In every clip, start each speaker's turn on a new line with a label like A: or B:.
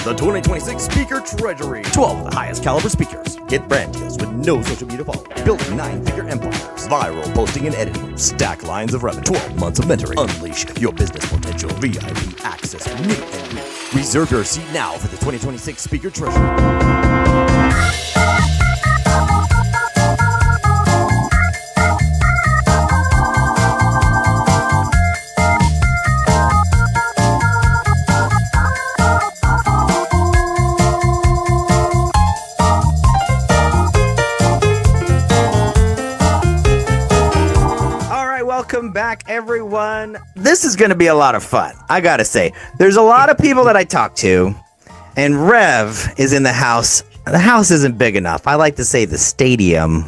A: The 2026 Speaker Treasury. 12 of the highest caliber speakers. Get brand deals with no social media follow. Building 9-figure empires. Viral posting and editing. Stack lines of revenue. 12 months of mentoring. Unleash your business potential. VIP access. Meet and greet. Reserve your seat now for the 2026 Speaker Treasury.
B: Welcome back, everyone. This is going to be a lot of fun. I got to say, there's a lot of people that I talk to, and Rev is in the house. The house isn't big enough. I like to say the stadium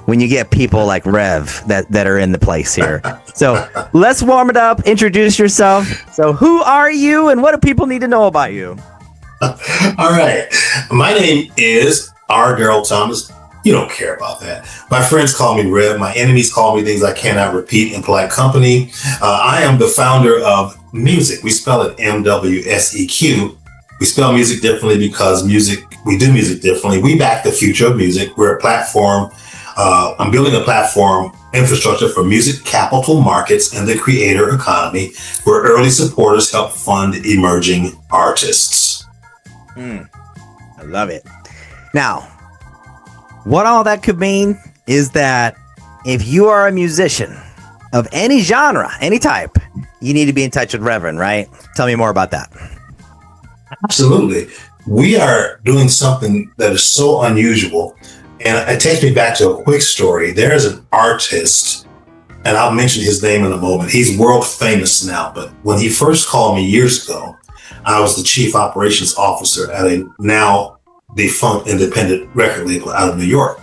B: when you get people like Rev that are in the place here. So let's warm it up. Introduce yourself. So who are you, and what do people need to know about you?
C: All right. My name is Darryl Thomas. You don't care about that. My friends call me Rev. My enemies call me things I cannot repeat in polite company. I am the founder of Music. We spell it MWSEQ. We spell music differently because we do music differently. We back the future of music. We're a platform. I'm building a platform infrastructure for music capital markets and the creator economy, where early supporters help fund emerging artists.
B: I love it. Now, what all that could mean is that if you are a musician of any genre, any type, you need to be in touch with Reverend, right? Tell me more about that.
C: Absolutely. We are doing something that is so unusual. And it takes me back to a quick story. There is an artist, and I'll mention his name in a moment. He's world famous now, but when he first called me years ago, I was the chief operations officer at a now defunct independent record label out of New York.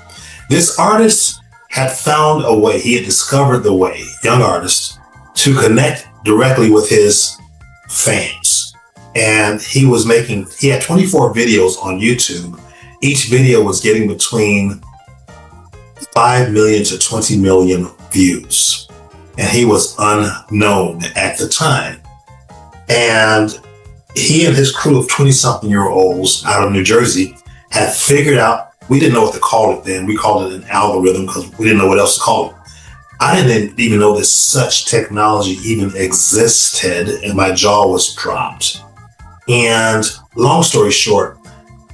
C: This artist had found a way, he had discovered the way, young artist, to connect directly with his fans. And he had 24 videos on YouTube. Each video was getting between 5 million to 20 million views. And he was unknown at the time. And he and his crew of 20-something-year-olds out of New Jersey had figured out, we didn't know what to call it then. We called it an algorithm because we didn't know what else to call it. I didn't even know that such technology even existed, and my jaw was dropped. And long story short,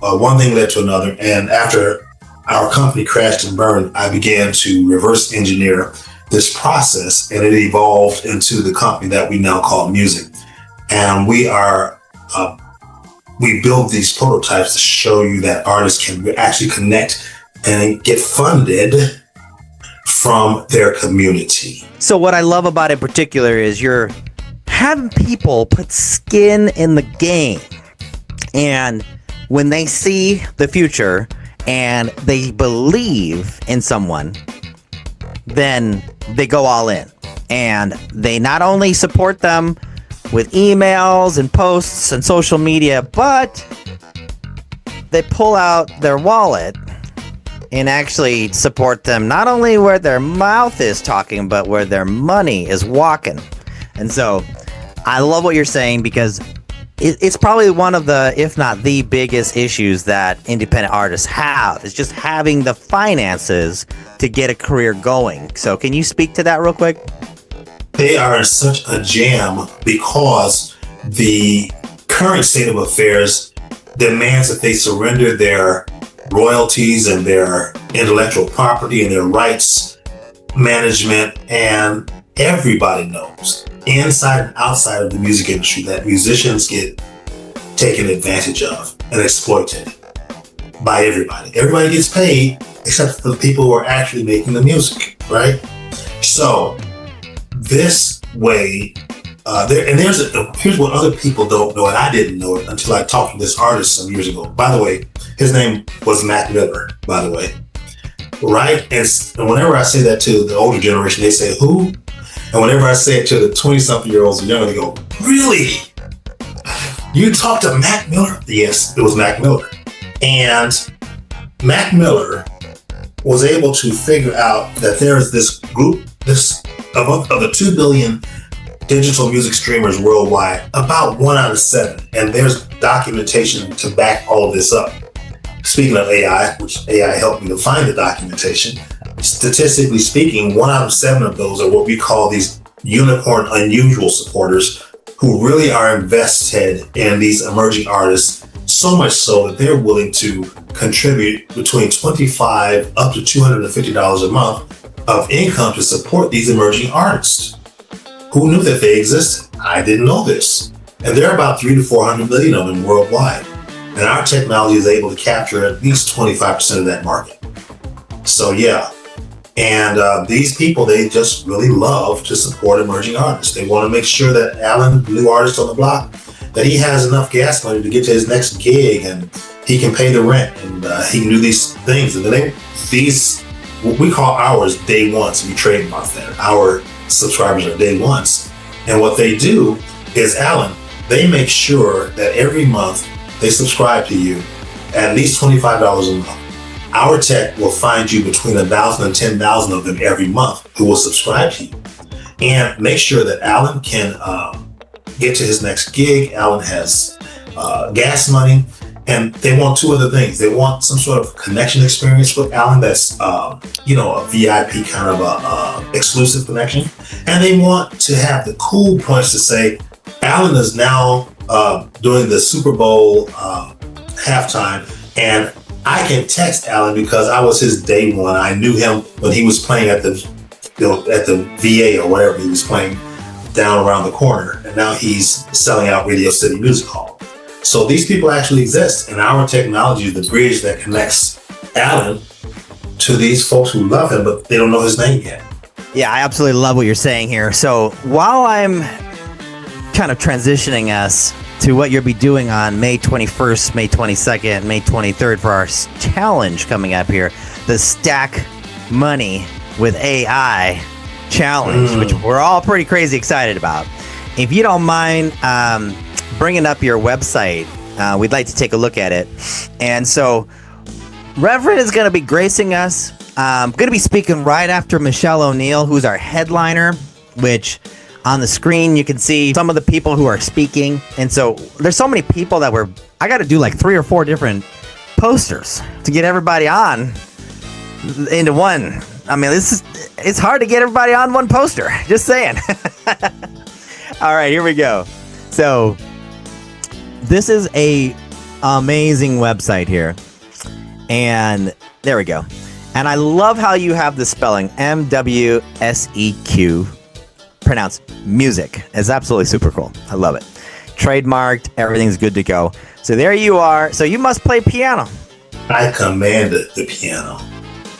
C: one thing led to another. And after our company crashed and burned, I began to reverse engineer this process, and it evolved into the company that we now call Music. And we build these prototypes to show you that artists can actually connect and get funded from their community.
B: So what I love about it in particular is you're having people put skin in the game. And when they see the future and they believe in someone, then they go all in. And they not only support them with emails and posts and social media, but they pull out their wallet and actually support them not only where their mouth is talking, but where their money is walking. And so I love what you're saying, because it's probably one of the, if not the biggest issues that independent artists have, is just having the finances to get a career going. So can you speak to that real quick?
C: They are in such a jam because the current state of affairs demands that they surrender their royalties and their intellectual property and their rights management. And everybody knows, inside and outside of the music industry, that musicians get taken advantage of and exploited by everybody. Everybody gets paid except for the people who are actually making the music, right? So this way, here's what other people don't know, and I didn't know it until I talked to this artist some years ago. By the way, his name was Mac Miller, by the way, right? And whenever I say that to the older generation, they say, who? And whenever I say it to the 20-something-year-olds and younger, they go, really? You talked to Mac Miller? Yes, it was Mac Miller. And Mac Miller was able to figure out that there is this group, of the 2 billion digital music streamers worldwide, about 1 out of 7, and there's documentation to back all of this up. Speaking of AI, which AI helped me to find the documentation, statistically speaking, 1 out of 7 of those are what we call these unicorn unusual supporters, who really are invested in these emerging artists, so much so that they're willing to contribute between $25 up to $250 a month of income to support these emerging artists. Who knew that they existed? I didn't know this. And there are about 300 to 400 million of them worldwide. And our technology is able to capture at least 25% of that market. So yeah. And these people, they just really love to support emerging artists. They want to make sure that Alan, the new artist on the block, that he has enough gas money to get to his next gig, and he can pay the rent, and he can do these things. And then these, what we call ours, day ones, we trademark that. Our subscribers are day ones. And what they do is, Alan, they make sure that every month they subscribe to you at least $25 a month. Our tech will find you between 1,000 and 10,000 of them every month who will subscribe to you, and make sure that Alan can get to his next gig. Alan has gas money, and they want 2 other things. They want some sort of connection experience with Alan that's, a VIP kind of a exclusive connection. And they want to have the cool points to say, Alan is now doing the Super Bowl halftime, and I can text Alan because I was his day one. I knew him when he was playing at the VA or whatever he was playing down around the corner, and now he's selling out Radio City Music Hall. So these people actually exist, and our technology is the bridge that connects Alan to these folks who love him, but they don't know his name yet.
B: Yeah, I absolutely love what you're saying here. So while I'm kind of transitioning us to what you'll be doing on May 21st, May 22nd, May 23rd for our challenge coming up here, the Stack Money with AI challenge, which we're all pretty crazy excited about. If you don't mind bringing up your website, we'd like to take a look at it. And so Reverend is going to be gracing us. Going to be speaking right after Michele ONeil, who's our headliner, which on the screen you can see some of the people who are speaking. And so there's so many people that I got to do like 3 or 4 different posters to get everybody on into one. I mean, it's hard to get everybody on one poster. Just saying. All right, here we go. So this is a amazing website here. And there we go. And I love how you have the spelling MWSEQ, pronounced music. It's absolutely super cool. I love it. Trademarked, everything's good to go. So there you are. So you must play piano.
C: I commanded the piano.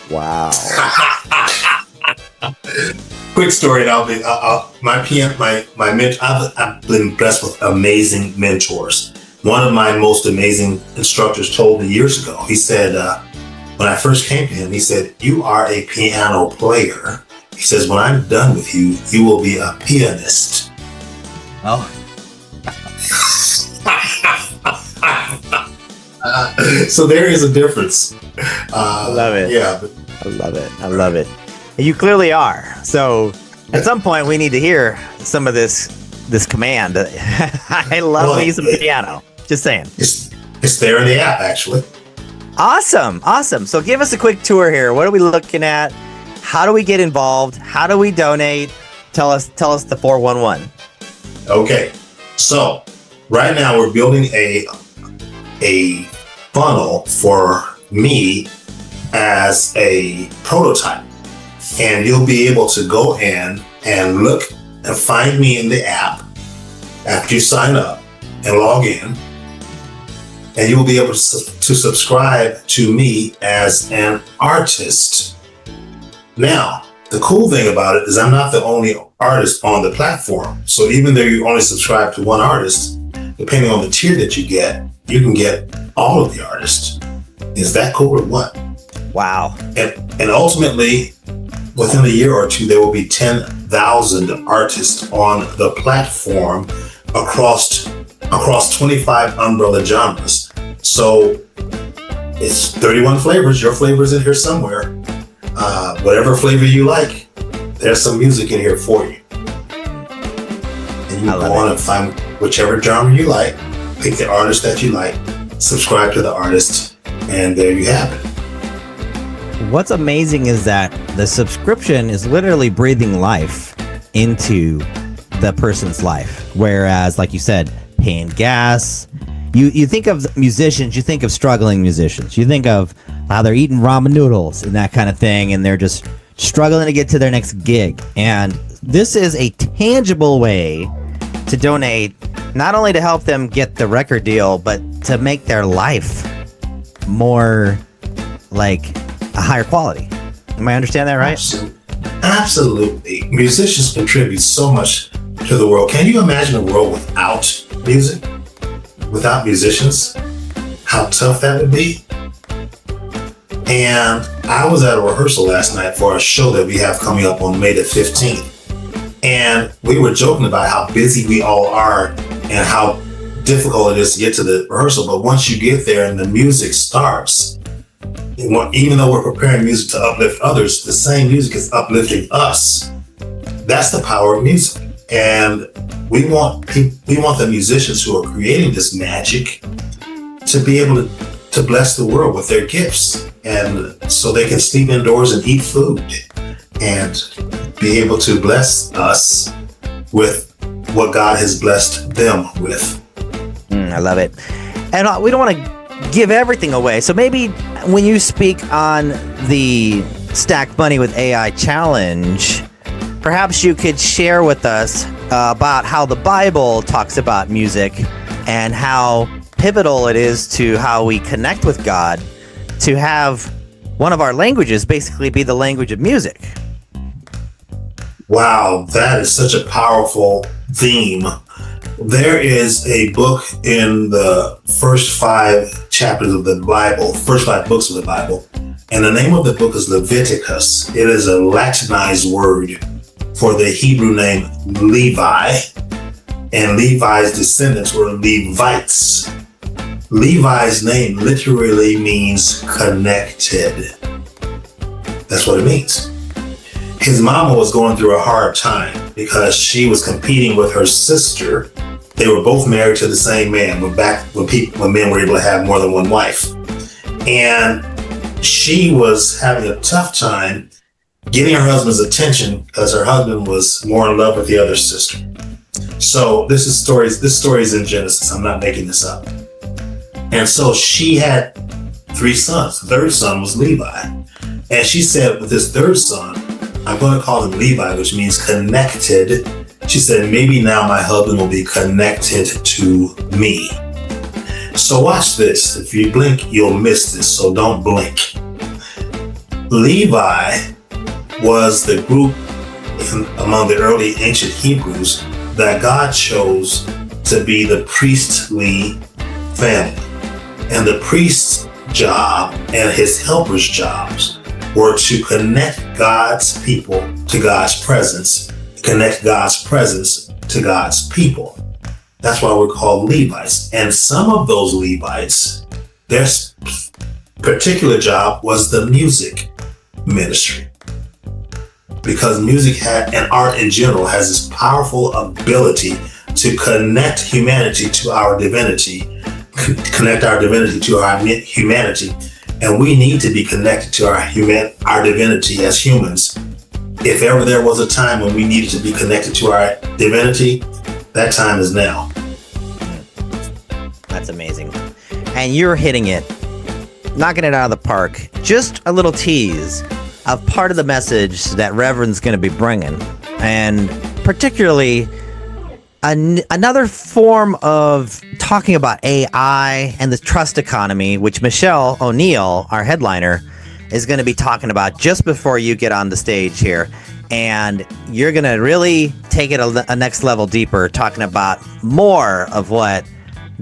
B: Wow.
C: Quick story, and I'll be I've been blessed with amazing mentors. One of my most amazing instructors told me years ago. He said, when I first came to him, he said, "You are a piano player." He says, "When I'm done with you, you will be a pianist."
B: Oh.
C: So there is a difference.
B: I love it.
C: Yeah.
B: I love it. I love it. You clearly are. So at some point we need to hear some of this command. I love me some piano. Just saying.
C: It's there in the app, actually.
B: Awesome. So give us a quick tour here. What are we looking at? How do we get involved? How do we donate? Tell us the 411.
C: Okay. So right now we're building a funnel for me as a prototype. And you'll be able to go in and look and find me in the app after you sign up and log in. And you'll be able to subscribe to me as an artist. Now, the cool thing about it is I'm not the only artist on the platform. So even though you only subscribe to one artist, depending on the tier that you can get all of the artists. Is that cool or what?
B: Wow.
C: And ultimately, within a year or two, there will be 10,000 artists on the platform across 25 umbrella genres. So it's 31 flavors. Your flavor's in here somewhere. Whatever flavor you like, there's some music in here for you. And you go on and find whichever genre you like, pick the artist that you like, subscribe to the artist, and there you have it.
B: What's amazing is that the subscription is literally breathing life into the person's life. Whereas, like you said, paying gas, you think of musicians, you think of struggling musicians. You think of how they're eating ramen noodles and that kind of thing, and they're just struggling to get to their next gig. And this is a tangible way to donate, not only to help them get the record deal, but to make their life more like a higher quality. Am I understand that right?
C: Absolutely. Musicians contribute so much to the world. Can you imagine a world without music? Without musicians? How tough that would be? And I was at a rehearsal last night for a show that we have coming up on May the 15th. And we were joking about how busy we all are and how difficult it is to get to the rehearsal. But once you get there and the music starts, even though we're preparing music to uplift others, the same music is uplifting us. That's the power of music. And we want the musicians who are creating this magic to be able to bless the world with their gifts, and so they can sleep indoors and eat food and be able to bless us with what God has blessed them with.
B: I love it. And we don't want to give everything away. So maybe when you speak on the Stack Money with AI challenge, perhaps you could share with us about how the Bible talks about music and how pivotal it is to how we connect with God to have one of our languages basically be the language of music.
C: Wow, that is such a powerful theme. There is a book in the first 5 chapters of the Bible, first 5 books of the Bible, and the name of the book is Leviticus. It is a Latinized word for the Hebrew name Levi, and Levi's descendants were Levites. Levi's name literally means connected. That's what it means. His mama was going through a hard time because she was competing with her sister. They were both married to the same man when men were able to have more than one wife. And she was having a tough time getting her husband's attention because her husband was more in love with the other sister. So this story is in Genesis. I'm not making this up. And so she had 3 sons. The third son was Levi. And she said, with this third son, I'm going to call him Levi, which means connected. She said, maybe now my husband will be connected to me. So watch this. If you blink, you'll miss this. So don't blink. Levi was the group among the early ancient Hebrews that God chose to be the priestly family. And the priest's job and his helpers' jobs were to connect God's people to God's presence, connect God's presence to God's people. That's why we're called Levites. And some of those Levites, their particular job was the music ministry. Because music and art in general has this powerful ability to connect humanity to our divinity, connect our divinity to our humanity. And we need to be connected to our divinity as humans. If ever there was a time when we needed to be connected to our divinity, that time is now.
B: That's amazing. And you're hitting it, knocking it out of the park. Just a little tease of part of the message that Reverend's going to be bringing. And particularly another form of talking about AI and the trust economy, which Michele ONeil, our headliner, is going to be talking about just before you get on the stage here. And you're going to really take it a next level deeper, talking about more of what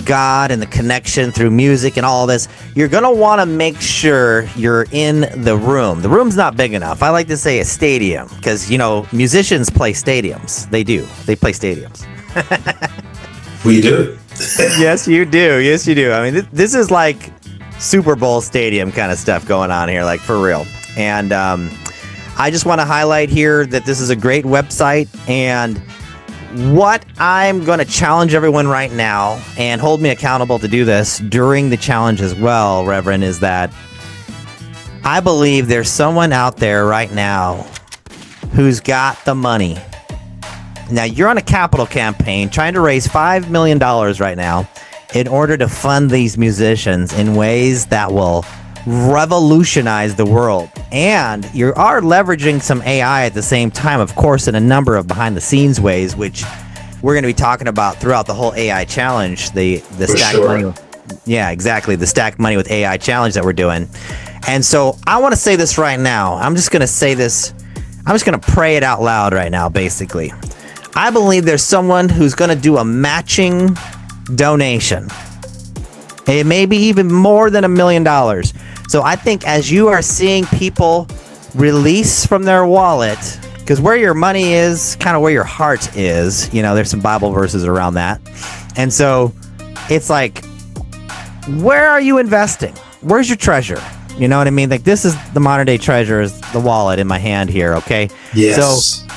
B: God and the connection through music and all this. You're going to want to make sure you're in the room. The room's not big enough. I like to say a stadium because, musicians play stadiums. They do. They play stadiums.
C: We do.
B: Yes, you do. Yes, you do. I mean, this is like Super Bowl stadium kind of stuff going on here, like for real. And I just want to highlight here that this is a great website, and what I'm going to challenge everyone right now, and hold me accountable to do this during the challenge as well, Reverend, is that I believe there's someone out there right now who's got the money. Now, you're on a capital campaign trying to raise $5 million right now in order to fund these musicians in ways that will revolutionize the world. And you are leveraging some AI at the same time, of course, in a number of behind-the-scenes ways, which we're going to be talking about throughout the whole AI challenge, the stack money. Yeah, exactly. The stack money with AI challenge that we're doing. And so I want to say this right now. I'm just going to say this. I'm just going to pray it out loud right now, basically. I believe there's someone who's going to do a matching donation. It may be even more than $1 million. So I think as you are seeing people release from their wallet, because where your money is, kind of where your heart is, you know, there's some Bible verses around that. And so it's like, where are you investing? Where's your treasure? You know what I mean? Like, this is the modern day treasure, is the wallet in my hand here, okay?
C: Yes.
B: So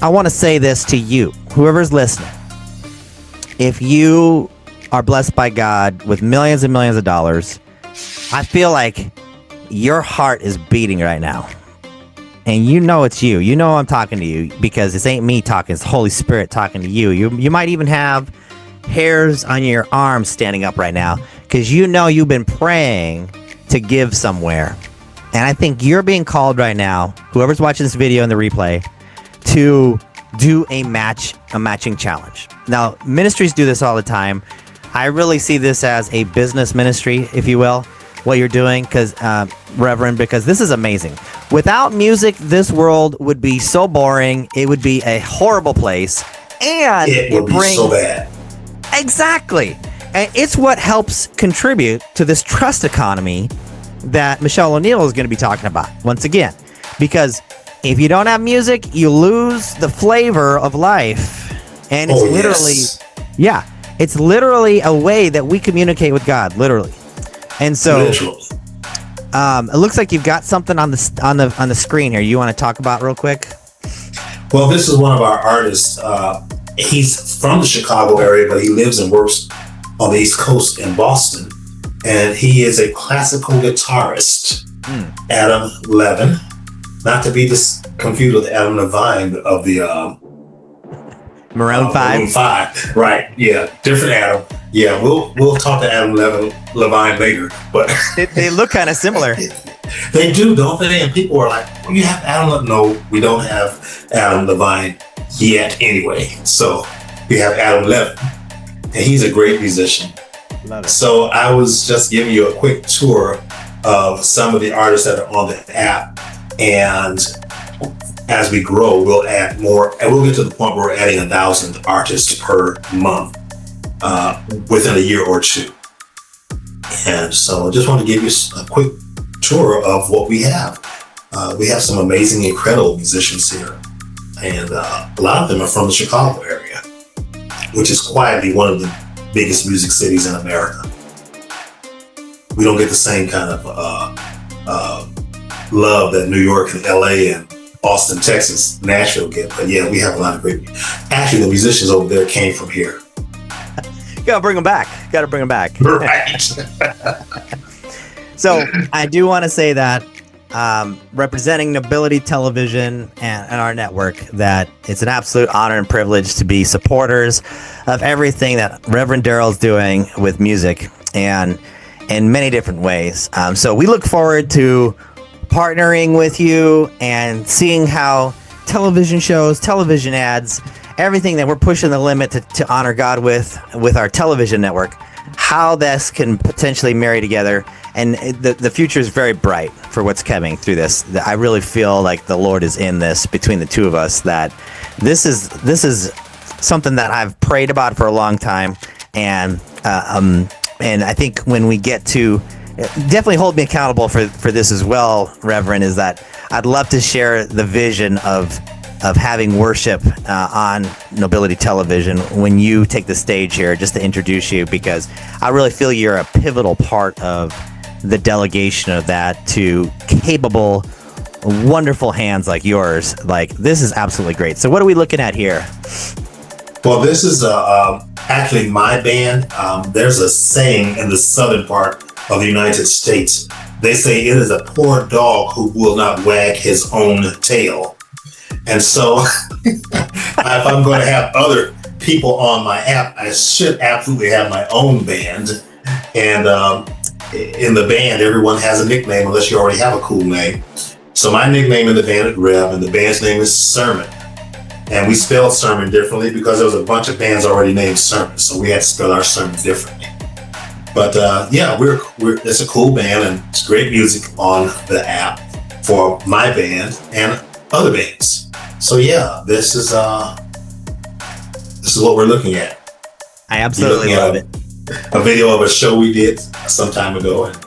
B: I want to say this to you, whoever's listening. If you are blessed by God with millions and millions of dollars, I feel like your heart is beating right now. And you know it's you. You know I'm talking to you, because this ain't me talking. It's the Holy Spirit talking to you. You might even have hairs on your arms standing up right now, because you know you've been praying to give somewhere. And I think you're being called right now, whoever's watching this video in the replay, to do a matching challenge. Now, ministries do this all the time. I really see this as a business ministry, if you will, what you're doing, because Reverend, because this is amazing. Without music, this world would be so boring. It would be a horrible place, and
C: it would be so bad.
B: Exactly. And it's what helps contribute to this trust economy that Michele ONeil is going to be talking about once again. Because if you don't have music, you lose the flavor of life. And it's it's literally a way that we communicate with God, literally. And so it looks like you've got something on the screen here you want to talk about real quick.
C: Well, this is one of our artists. He's from the Chicago area, but he lives and works on the East Coast in Boston. And he is a classical guitarist, Adam Levin. Not to be confused with Adam Levine of the
B: Maroon 5.
C: Maroon 5. Right. Yeah. Different Adam. Yeah. We'll talk to Adam Levine later. But
B: they look kind of similar.
C: They do, don't they? And people are like, well, you have Adam Levine. No, we don't have Adam Levine yet anyway. So we have Adam Levin. And he's a great musician.
B: Love it.
C: So I was just giving you a quick tour of some of the artists that are on the app. And as we grow, we'll add more, and we'll get to the point where we're adding 1,000 artists per month within a year or two. And so I just want to give you a quick tour of what we have. We have some amazing, incredible musicians here. And a lot of them are from the Chicago area, which is quietly one of the biggest music cities in America. We don't get the same kind of love that New York and LA and Austin, Texas, Nashville get. But yeah, we have a lot of great. Actually, the musicians over there came from here.
B: Gotta bring them back.
C: Right.
B: So I do want to say that representing Nobility Television and our network, that it's an absolute honor and privilege to be supporters of everything that Reverend Darryl is doing with music and in many different ways. So we look forward to partnering with you and seeing how television shows, television ads, everything that we're pushing the limit to honor God with our television network, how this can potentially marry together. And the future is very bright for what's coming through this. I really feel like the Lord is in this between the two of us, that this is something that I've prayed about for a long time. And I think when we get to, definitely hold me accountable for this as well, Reverend, is that I'd love to share the vision of having worship on Nobility Television when you take the stage here, just to introduce you, because I really feel you're a pivotal part of the delegation of that to capable, wonderful hands like yours. Like, this is absolutely great. So what are we looking at here?
C: Well, this is actually my band. There's a saying in the southern part of the United States. They say it is a poor dog who will not wag his own tail. And so if I'm going to have other people on my app, I should absolutely have my own band. And in the band, everyone has a nickname unless you already have a cool name. So my nickname in the band is Rev, and the band's name is Sermon. And we spelled Sermon differently because there was a bunch of bands already named Sermon, so we had to spell our Sermon differently. But yeah, we're it's a cool band, and it's great music on the app for my band and other bands. So yeah, this is what we're looking at.
B: I absolutely love it.
C: A video of a show we did some time ago, and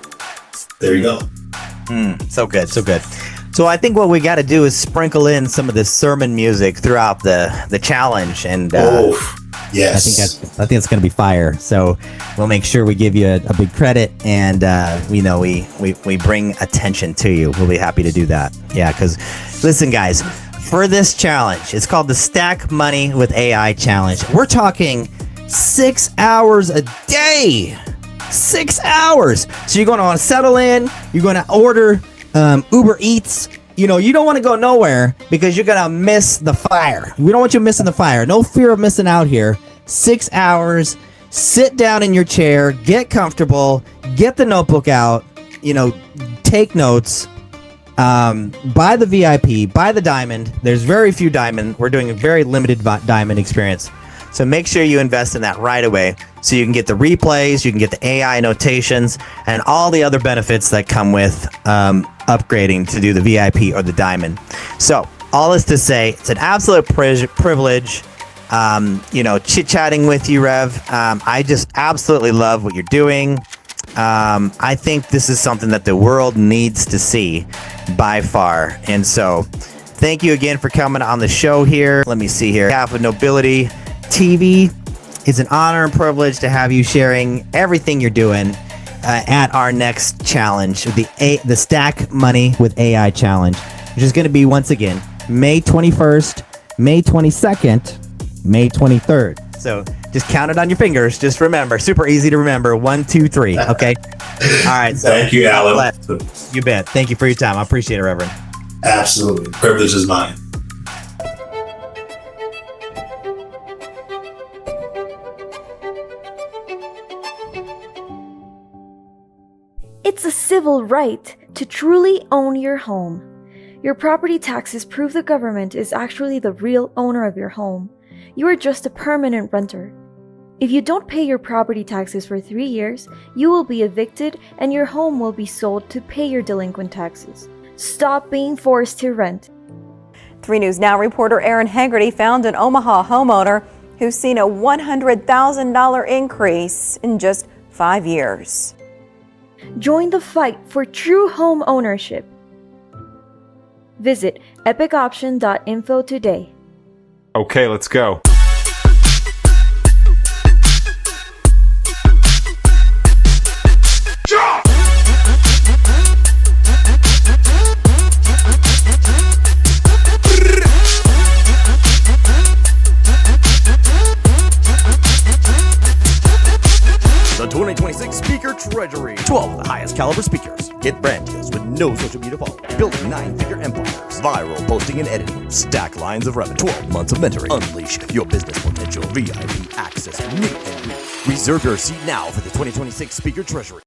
C: there you go.
B: So good, so good. So I think what we got to do is sprinkle in some of this sermon music throughout the challenge, and
C: yes,
B: I think it's going to be fire. So we'll make sure we give you a big credit, and we bring attention to you. We'll be happy to do that. Yeah, because listen, guys, for this challenge, it's called the Stack Money with AI Challenge. We're talking 6 hours a day. 6 hours. So you're going to want to settle in. You're going to order Uber Eats. You don't want to go nowhere because you're going to miss the fire. We don't want you missing the fire. No fear of missing out here. 6 hours. Sit down in your chair. Get comfortable. Get the notebook out. Take notes. Buy the VIP. Buy the diamond. There's very few diamond. We're doing a very limited diamond experience. So make sure you invest in that right away so you can get the replays, you can get the AI notations, and all the other benefits that come with upgrading to do the VIP or the diamond. So all is to say, it's an absolute privilege, chit-chatting with you, Rev. I just absolutely love what you're doing. I think this is something that the world needs to see by far. And so thank you again for coming on the show here. Let me see here. Half of Nobility TV. It's an honor and privilege to have you sharing everything you're doing at our next challenge, the Stack Money with AI Challenge, which is going to be, once again, May 21st, May 22nd, May 23rd. So just count it on your fingers. Just remember, super easy to remember. 1, 2, 3. Okay. All right. So
C: thank you, Alan.
B: You bet. Thank you for your time. I appreciate it, Reverend.
C: Absolutely. Privilege is mine.
D: It's a civil right to truly own your home. Your property taxes prove the government is actually the real owner of your home. You are just a permanent renter. If you don't pay your property taxes for 3 years, you will be evicted and your home will be sold to pay your delinquent taxes. Stop being forced to rent.
E: 3 News Now reporter Aaron Haggerty found an Omaha homeowner who's seen a $100,000 increase in just 5 years.
D: Join the fight for true home ownership. Visit epicoption.info today.
F: Okay, let's go.
A: The 2026 Speaker Treasury. 12 of the highest caliber speakers. Get brand deals with no social media follow. Building 9-figure empires. Viral posting and editing. Stack lines of revenue. 12 months of mentoring. Unleash your business potential. VIP access. Meet and greet. Reserve your seat now for the 2026 Speaker Treasury.